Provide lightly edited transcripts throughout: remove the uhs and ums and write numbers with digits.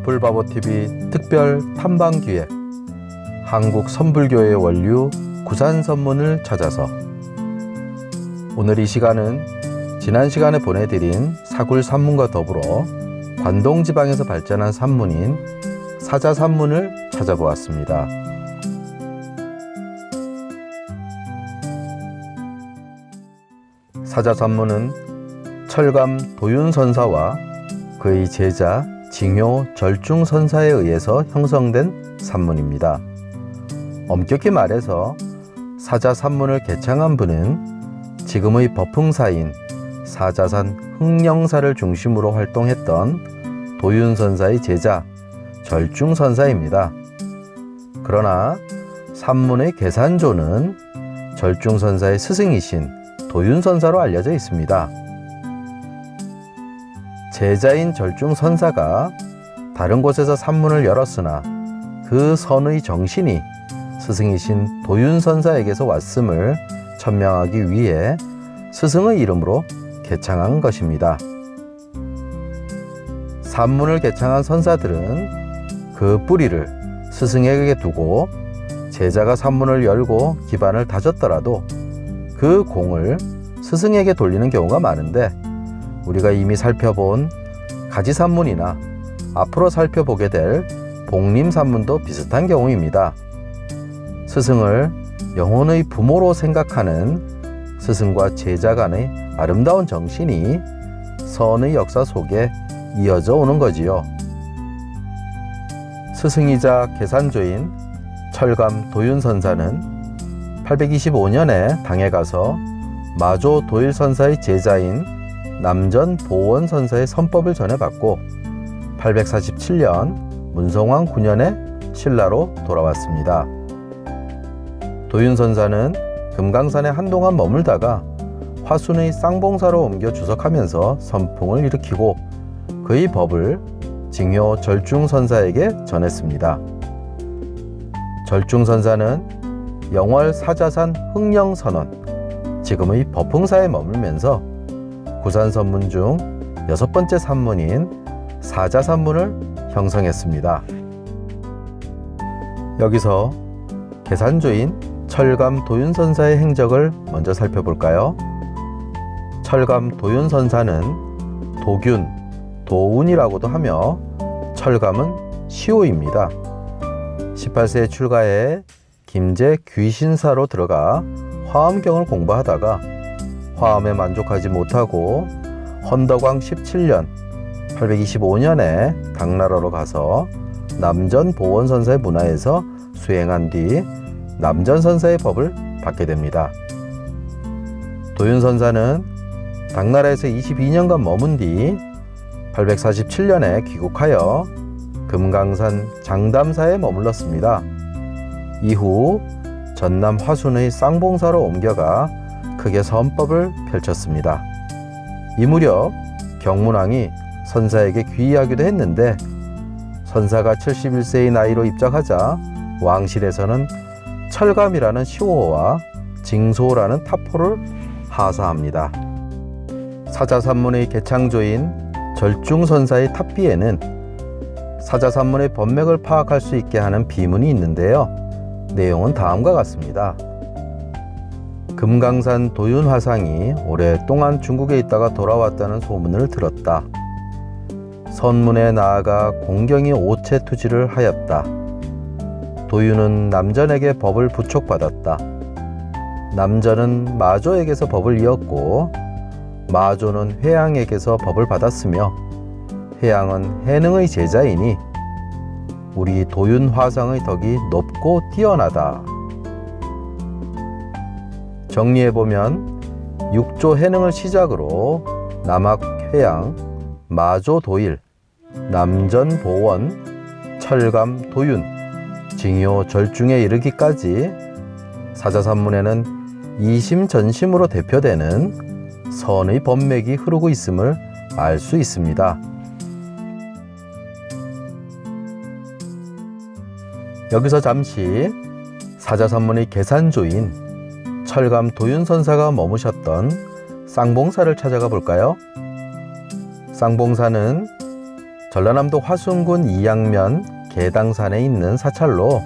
불바보TV 특별 탐방기획 한국선불교의 원류 구산선문을 찾아서. 오늘 이 시간은 지난 시간에 보내드린 사굴산문과 더불어 관동지방에서 발전한 산문인 사자산문을 찾아보았습니다. 사자산문은 철감 도윤선사와 그의 제자 징효 절중선사에 의해서 형성된 산문입니다. 엄격히 말해서 사자산문을 개창한 분은 지금의 법흥사인 사자산 흥령사를 중심으로 활동했던 도윤선사의 제자 절중선사입니다. 그러나 산문의 계산조는 절중선사의 스승이신 도윤선사로 알려져 있습니다. 제자인 절중선사가 다른 곳에서 산문을 열었으나 그 선의 정신이 스승이신 도윤선사에게서 왔음을 천명하기 위해 스승의 이름으로 개창한 것입니다. 산문을 개창한 선사들은 그 뿌리를 스승에게 두고 제자가 산문을 열고 기반을 다졌더라도 그 공을 스승에게 돌리는 경우가 많은데, 우리가 이미 살펴본 가지산문이나 앞으로 살펴보게 될 복림산문도 비슷한 경우입니다. 스승을 영혼의 부모로 생각하는 스승과 제자 간의 아름다운 정신이 선의 역사 속에 이어져 오는 거지요. 스승이자 계산조인 철감 도윤선사는 825년에 당에 가서 마조 도일선사의 제자인 남전 보원선사의 선법을 전해받고 847년 문성왕 9년에 신라로 돌아왔습니다. 도윤선사는 금강산에 한동안 머물다가 화순의 쌍봉사로 옮겨 주석하면서 선풍을 일으키고 그의 법을 징효 절중선사에게 전했습니다. 절중선사는 영월 사자산 흥령선원, 지금의 법흥사에 머물면서 구산선문 중 6번째 산문인 사자산문을 형성했습니다. 여기서 계산조인 철감 도윤선사의 행적을 먼저 살펴볼까요? 철감 도윤선사는 도균, 도운이라고도 하며 철감은 시호입니다. 18세에 출가해 김제 귀신사로 들어가 화엄경을 공부하다가 화엄에 만족하지 못하고 헌덕왕 17년 825년에 당나라로 가서 남전보원선사의 문화에서 수행한 뒤 남전선사의 법을 받게 됩니다. 도윤선사는 당나라에서 22년간 머문 뒤 847년에 귀국하여 금강산 장담사에 머물렀습니다. 이후 전남 화순의 쌍봉사로 옮겨가 크게 선법을 펼쳤습니다. 이 무렵 경문왕이 선사에게 귀의하기도 했는데, 선사가 71세의 나이로 입장하자 왕실에서는 철감이라는 시호와 징소라는 타포를 하사합니다. 사자산문의 개창조인 절중선사의 탑비에는 사자산문의 법맥을 파악할 수 있게 하는 비문이 있는데요. 내용은 다음과 같습니다. 금강산 도윤화상이 오랫동안 중국에 있다가 돌아왔다는 소문을 들었다. 선문에 나아가 공경이 오체 투지를 하였다. 도윤은 남전에게 법을 부촉받았다. 남전은 마조에게서 법을 이었고, 마조는 회양에게서 법을 받았으며, 회양은 해능의 제자이니 우리 도윤 화상의 덕이 높고 뛰어나다. 정리해보면 육조 해능을 시작으로 남학 회양, 마조 도일, 남전 보원, 철감 도윤, 징효 절중에 이르기까지 사자산문에는 이심전심으로 대표되는 선의 법맥이 흐르고 있음을 알 수 있습니다. 여기서 잠시 사자산문의 계산조인 철감 도윤선사가 머무셨던 쌍봉사를 찾아가 볼까요? 쌍봉사는 전라남도 화순군 이양면 계당산에 있는 사찰로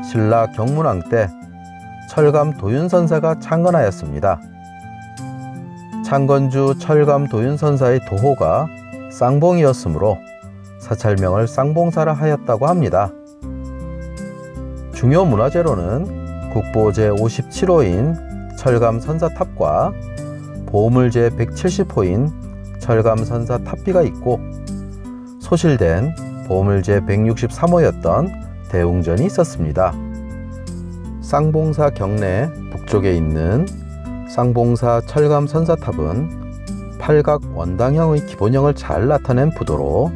신라 경문왕 때 철감 도윤선사가 창건하였습니다. 창건주 철감 도윤선사의 도호가 쌍봉이었으므로 사찰명을 쌍봉사라 하였다고 합니다. 중요 문화재로는 국보 제57호인 철감선사탑과 보물 제170호인 철감선사탑비가 있고 소실된 보물 제163호였던 대웅전이 있었습니다. 쌍봉사 경내 북쪽에 있는 쌍봉사 철감선사탑은 팔각 원당형의 기본형을 잘 나타낸 부도로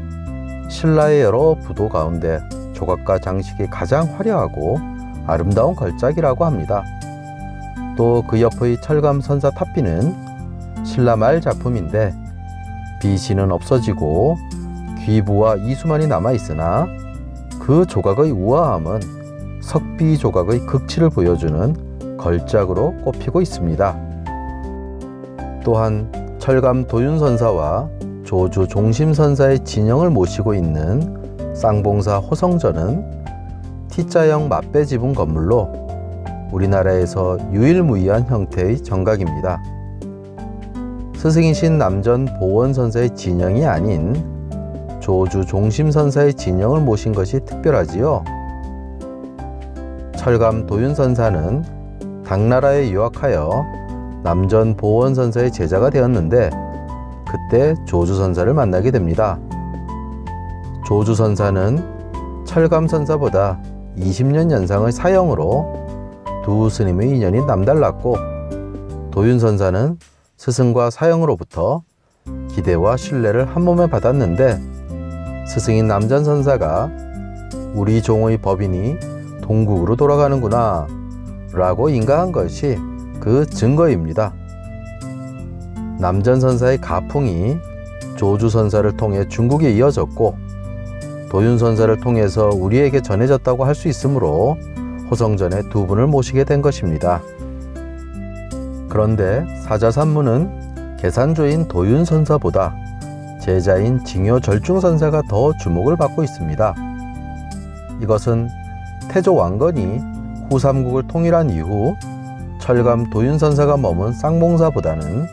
신라의 여러 부도 가운데 조각과 장식이 가장 화려하고 아름다운 걸작이라고 합니다. 또 그 옆의 철감선사탑비는 신라 말 작품인데 비시는 없어지고 귀부와 이수만이 남아있으나 그 조각의 우아함은 석비 조각의 극치를 보여주는 걸작으로 꼽히고 있습니다. 또한 철감 도윤선사와 조주 종심선사의 진영을 모시고 있는 쌍봉사 호성전은 T자형 맞배 지붕 건물로 우리나라에서 유일무이한 형태의 정각입니다. 스승이신 남전 보원선사의 진영이 아닌 조주 종심선사의 진영을 모신 것이 특별하지요. 철감 도윤선사는 당나라에 유학하여 남전 보원선사의 제자가 되었는데 그때 조주선사를 만나게 됩니다. 조주선사는 철감선사보다 20년 연상의 사형으로 두 스님의 인연이 남달랐고 도윤선사는 스승과 사형으로부터 기대와 신뢰를 한몸에 받았는데 스승인 남전선사가 우리 종의 법인이 동국으로 돌아가는구나 라고 인가한 것이 그 증거입니다. 남전선사의 가풍이 조주선사를 통해 중국에 이어졌고 도윤선사를 통해서 우리에게 전해졌다고 할 수 있으므로 호성전에 두 분을 모시게 된 것입니다. 그런데 사자산문은 계산조인 도윤선사보다 제자인 징효절중선사가 더 주목을 받고 있습니다. 이것은 태조 왕건이 후삼국을 통일한 이후 철감 도윤선사가 머문 쌍봉사보다는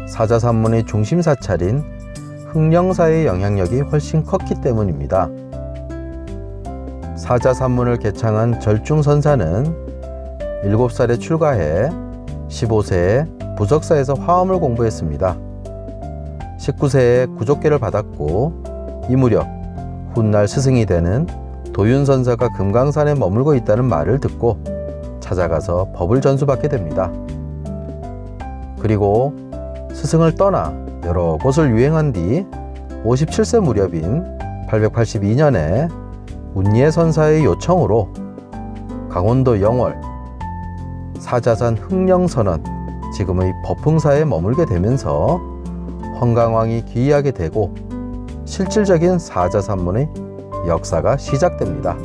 사자산문의 중심 사찰인 흥령사의 영향력이 훨씬 컸기 때문입니다. 사자산문을 개창한 절중선사는 7살에 출가해 15세에 부석사에서 화엄을 공부했습니다. 19세에 구족계를 받았고 이 무렵 훗날 스승이 되는 도윤선사가 금강산에 머물고 있다는 말을 듣고 찾아가서 법을 전수받게 됩니다. 그리고 스승을 떠나 여러 곳을 유행한 뒤 57세 무렵인 882년에 운예선사의 요청으로 강원도 영월 사자산 흥령선원 지금의 법흥사에 머물게 되면서 헌강왕이 귀의하게 되고 실질적인 사자산문의 역사가 시작됩니다.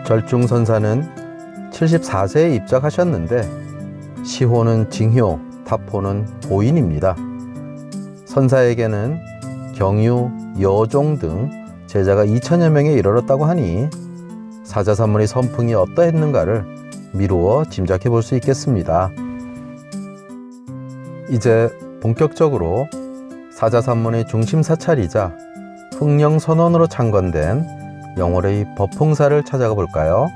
절중선사는 74세에 입작하셨는데 시호는 징효, 타포는 보인입니다. 선사에게는 경유, 여종 등 제자가 2천여 명에 이르렀다고 하니 사자산문의 선풍이 어떠했는가를 미루어 짐작해 볼 수 있겠습니다. 이제 본격적으로 사자산문의 중심 사찰이자 흥령선원으로 창건된 영월의 법흥사를 찾아가 볼까요?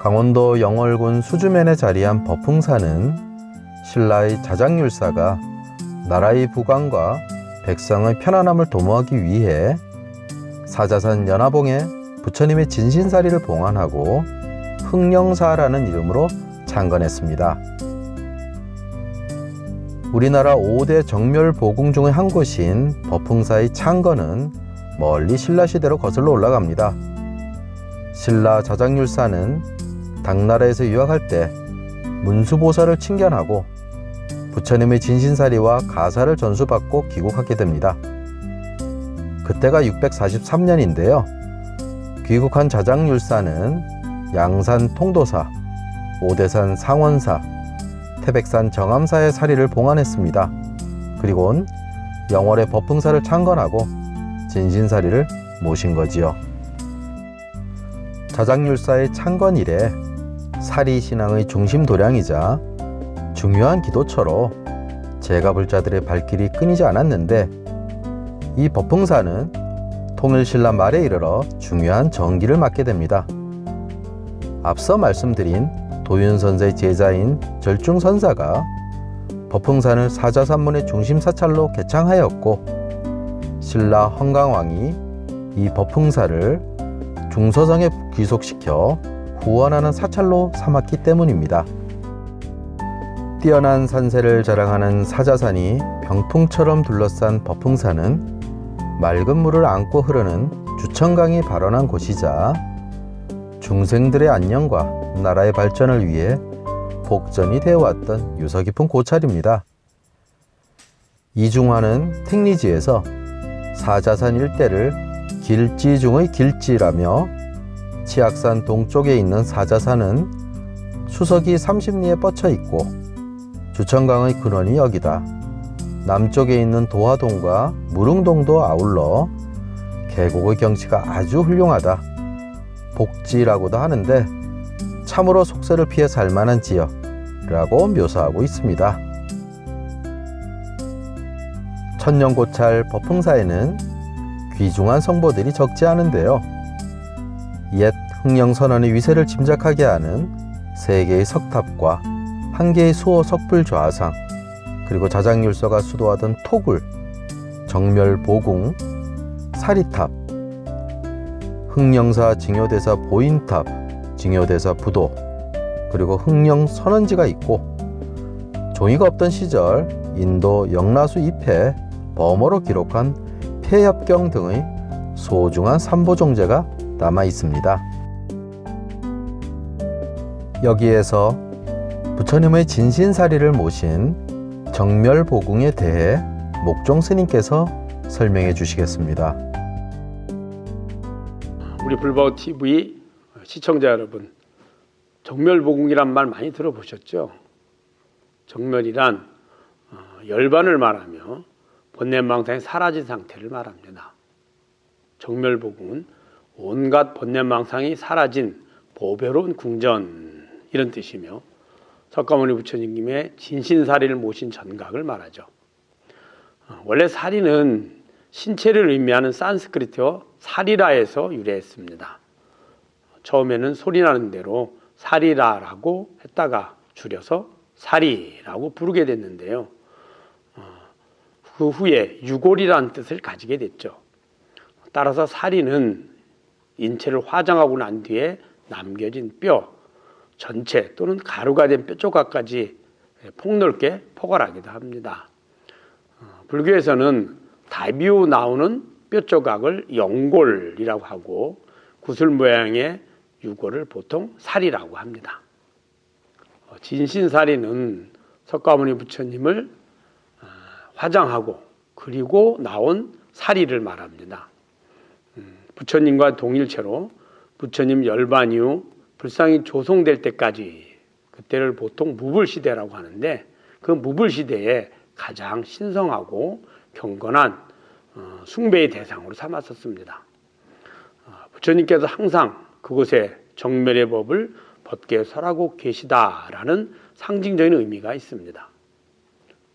강원도 영월군 수주면에 자리한 법흥사는 신라의 자장율사가 나라의 부강과 백성의 편안함을 도모하기 위해 사자산 연화봉에 부처님의 진신사리를 봉안하고 흥령사라는 이름으로 창건했습니다. 우리나라 5대 정멸보궁 중의 한 곳인 법흥사의 창건은 멀리 신라시대로 거슬러 올라갑니다. 신라 자장율사는 당나라에서 유학할 때 문수보살을 칭견하고 부처님의 진신사리와 가사를 전수받고 귀국하게 됩니다. 그때가 643년인데요. 귀국한 자장율사는 양산 통도사, 오대산 상원사, 태백산 정암사의 사리를 봉안했습니다. 그리고는 영월의 법흥사를 창건하고 진신사리를 모신 거지요. 자작률사의 창건 이래 사리신앙의 중심 도량이자 중요한 기도처로 제가불자들의 발길이 끊이지 않았는데, 이 법흥사는 통일신라 말에 이르러 중요한 정기를 맡게 됩니다. 앞서 말씀드린 도윤선사의 제자인 절중선사가 법흥산을 사자산문의 중심 사찰로 개창하였고, 신라 헌강왕이 이 법흥사를 중서정에 귀속시켜 후원하는 사찰로 삼았기 때문입니다. 뛰어난 산세를 자랑하는 사자산이 병풍처럼 둘러싼 법흥산은 맑은 물을 안고 흐르는 주천강이 발원한 곳이자 중생들의 안녕과 나라의 발전을 위해 복전이 되어왔던 유서 깊은 고찰입니다. 이중화는 택리지에서 사자산 일대를 길지 중의 길지라며, 치악산 동쪽에 있는 사자산은 수석이 30리에 뻗쳐 있고 주천강의 근원이 여기다. 남쪽에 있는 도화동과 무릉동도 아울러 계곡의 경치가 아주 훌륭하다. 복지라고도 하는데 참으로 속세를 피해 살만한 지역이라고 묘사하고 있습니다. 천년고찰 법흥사에는 귀중한 성보들이 적지 않은데요. 옛 흥령선원의 위세를 짐작하게 하는 3개의 석탑과 1개의 수호 석불 좌상, 그리고 자작률서가 수도하던 토굴, 정멸보궁, 사리탑, 흥령사 징요대사 보인탑, 징요대사 부도, 그리고 흥령선원지가 있고, 종이가 없던 시절 인도 영라수 입회 범어로 기록한 폐협경 등의 소중한 삼보종재가 남아 있습니다. 여기에서 부처님의 진신사리를 모신 정멸보궁에 대해 목종 스님께서 설명해 주시겠습니다. 우리 불법TV 시청자 여러분, 정멸보궁이란 말 많이 들어보셨죠? 정멸이란 열반을 말하며 번뇌망상이 사라진 상태를 말합니다. 정멸보궁은 온갖 번뇌망상이 사라진 보배로운 궁전, 이런 뜻이며 석가모니 부처님의 진신사리를 모신 전각을 말하죠. 원래 사리는 신체를 의미하는 산스크리트어 사리라에서 유래했습니다. 처음에는 소리나는 대로 사리라라고 했다가 줄여서 사리라고 부르게 됐는데요. 그 후에 유골이라는 뜻을 가지게 됐죠. 따라서 사리는 인체를 화장하고 난 뒤에 남겨진 뼈 전체 또는 가루가 된 뼈 조각까지 폭넓게 포괄하기도 합니다. 불교에서는 다비오 나오는 뼈 조각을 영골이라고 하고, 구슬 모양의 유골을 보통 사리라고 합니다. 진신사리는 석가모니 부처님을 화장하고 그리고 나온 사리를 말합니다. 부처님과 동일체로 부처님 열반 이후 불상이 조성될 때까지, 그때를 보통 무불시대라고 하는데, 그 무불시대에 가장 신성하고 경건한 숭배의 대상으로 삼았었습니다. 부처님께서 항상 그곳에 정멸의 법을 벗게 설하고 계시다라는 상징적인 의미가 있습니다.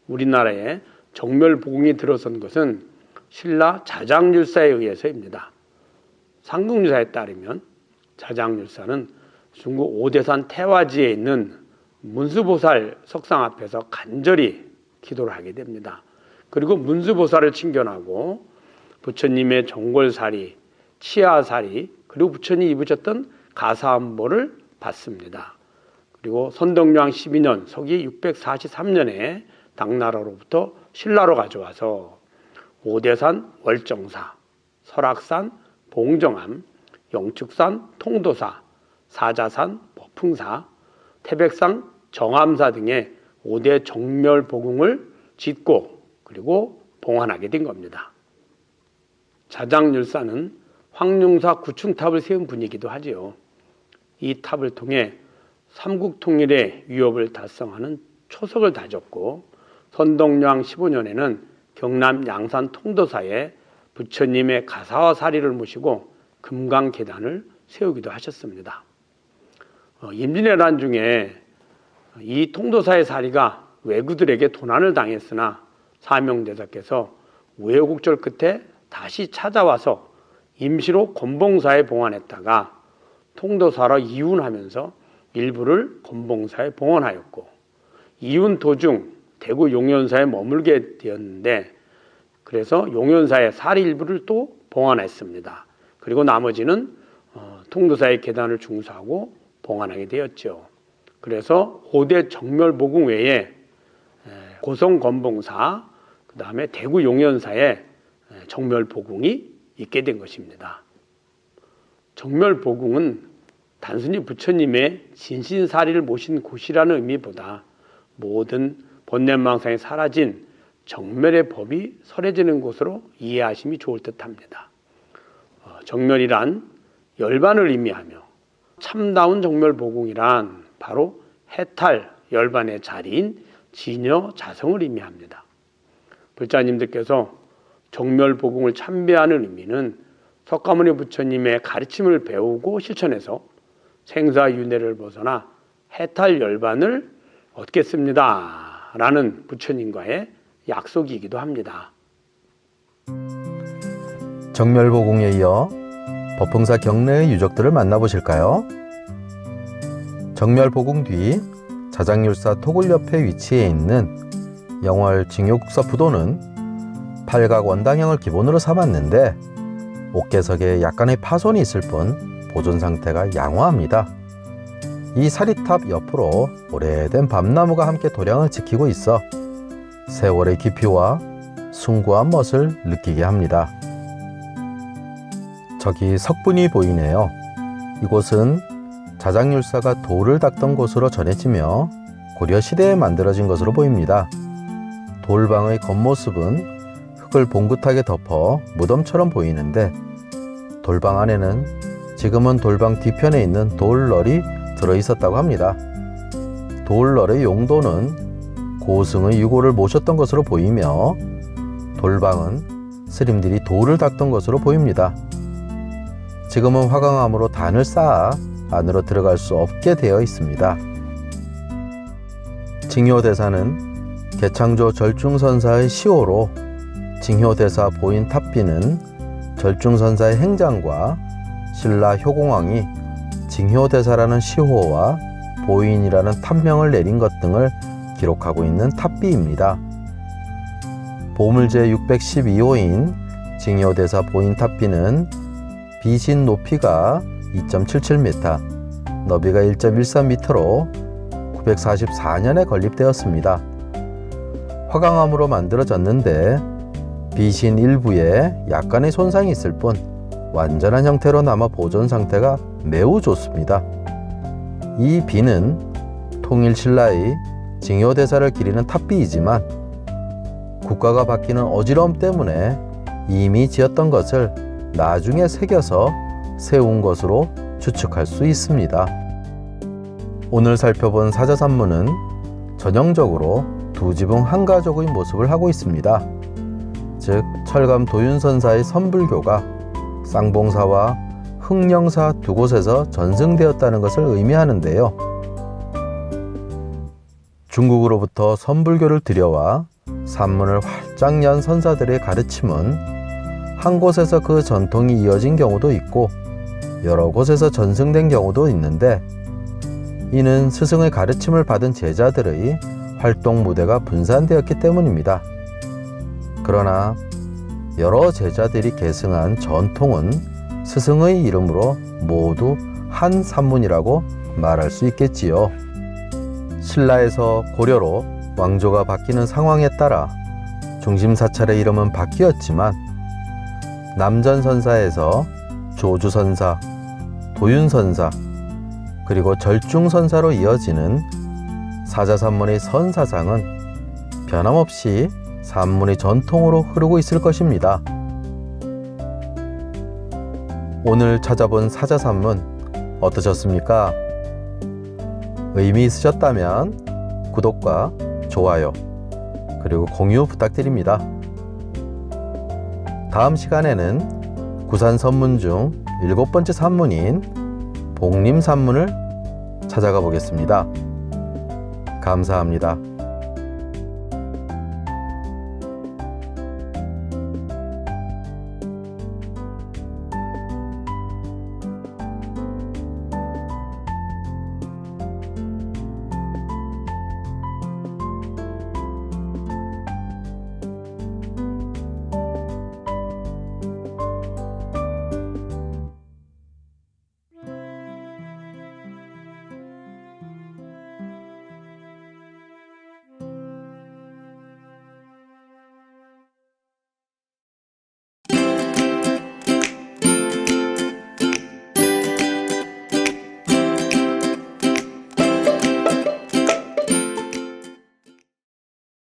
우리나라에 정멸보궁이 들어선 것은 신라 자작률사에 의해서입니다. 상국유사에 따르면 자작률사는 중국 오대산 태화지에 있는 문수보살 석상 앞에서 간절히 기도를 하게 됩니다. 그리고 문수보살을 칭견하고 부처님의 정골사리, 치아사리, 그리고 부처님이 입으셨던 가사함보를 받습니다. 그리고 선덕여왕 12년 서기 643년에 당나라로부터 신라로 가져와서 오대산 월정사, 설악산 봉정암, 영축산 통도사, 사자산 법흥사, 태백산 정암사 등의 5대 정멸보궁을 짓고 그리고 봉안하게 된 겁니다. 자작률사는 황룡사 구층탑을 세운 분이기도 하지요. 이 탑을 통해 삼국통일의 위협을 달성하는 초석을 다졌고, 선덕여왕 15년에는 경남 양산 통도사에 부처님의 가사와 사리를 모시고 금강계단을 세우기도 하셨습니다. 임진왜란 중에 이 통도사의 사리가 왜구들에게 도난을 당했으나 사명대사께서 우여곡절 끝에 다시 찾아와서 임시로 곤봉사에 봉안했다가 통도사로 이운하면서 일부를 곤봉사에 봉헌하였고, 이운 도중 대구 용현사에 머물게 되었는데, 그래서 용현사의 사리 일부를 또 봉헌했습니다. 그리고 나머지는 통도사의 계단을 중수하고 봉헌하게 되었죠. 그래서 5대 정멸보궁 외에 고성곤봉사, 그 다음에 대구 용현사에 정멸보궁이 있게 된 것입니다. 정멸보궁은 단순히 부처님의 진신사리를 모신 곳이라는 의미보다 모든 본願망상이 사라진 정멸의 법이 설해지는 곳으로 이해하심이 좋을 듯합니다. 정멸이란 열반을 의미하며 참다운 정멸보궁이란 바로 해탈 열반의 자리인 진여 자성을 의미합니다. 불자님들께서 정멸보궁을 참배하는 의미는 석가모니 부처님의 가르침을 배우고 실천해서 생사윤회를 벗어나 해탈 열반을 얻겠습니다 라는 부처님과의 약속이기도 합니다. 정멸보궁에 이어 법흥사 경내의 유적들을 만나보실까요? 정멸보궁 뒤 자장률사 토굴 옆에 위치해 있는 영월 징요국사 부도는 팔각 원당형을 기본으로 삼았는데 옥계석에 약간의 파손이 있을 뿐 보존 상태가 양호합니다. 이 사리탑 옆으로 오래된 밤나무가 함께 도량을 지키고 있어 세월의 깊이와 숭고한 멋을 느끼게 합니다. 저기 석분이 보이네요. 이곳은 자장률사가 돌을 닦던 곳으로 전해지며 고려시대에 만들어진 것으로 보입니다. 돌방의 겉모습은 흙을 봉긋하게 덮어 무덤처럼 보이는데 돌방 안에는 지금은 돌방 뒤편에 있는 돌널이 들어있었다고 합니다. 돌널의 용도는 고승의 유고를 모셨던 것으로 보이며 돌방은 스님들이 돌을 닦던 것으로 보입니다. 지금은 화강암으로 단을 쌓아 안으로 들어갈 수 없게 되어 있습니다. 징효대사는 개창조 절중선사의 시호로 징효대사 보인 탑비는 절중선사의 행장과 신라 효공왕이 징효대사라는 시호와 보인이라는 탑명을 내린 것 등을 기록하고 있는 탑비입니다. 보물제 612호인 징효대사 보인 탑비는 비신 높이가 2.77m, 너비가 1.13m로 944년에 건립되었습니다. 화강암으로 만들어졌는데 비신 일부에 약간의 손상이 있을 뿐 완전한 형태로 남아 보존 상태가 매우 좋습니다. 이 비는 통일신라의 징효대사를 기리는 탑비이지만 국가가 바뀌는 어지러움 때문에 이미 지었던 것을 나중에 새겨서 세운 것으로 추측할 수 있습니다. 오늘 살펴본 사자산문은 전형적으로 두 지붕 한 가족의 모습을 하고 있습니다. 즉 철감 도윤선사의 선불교가 쌍봉사와 흥령사 두 곳에서 전승되었다는 것을 의미하는데요. 중국으로부터 선불교를 들여와 산문을 활짝 연 선사들의 가르침은 한 곳에서 그 전통이 이어진 경우도 있고 여러 곳에서 전승된 경우도 있는데 이는 스승의 가르침을 받은 제자들의 활동 무대가 분산되었기 때문입니다. 그러나 여러 제자들이 계승한 전통은 스승의 이름으로 모두 한 산문이라고 말할 수 있겠지요. 신라에서 고려로 왕조가 바뀌는 상황에 따라 중심사찰의 이름은 바뀌었지만 남전선사에서 조주선사, 도윤선사, 그리고 절중선사로 이어지는 사자산문의 선사상은 변함없이 산문의 전통으로 흐르고 있을 것입니다. 오늘 찾아본 사자산문 어떠셨습니까? 의미 있으셨다면 구독과 좋아요 그리고 공유 부탁드립니다. 다음 시간에는 구산 선문 중 7번째 산문인 복림 산문을 찾아가 보겠습니다. 감사합니다.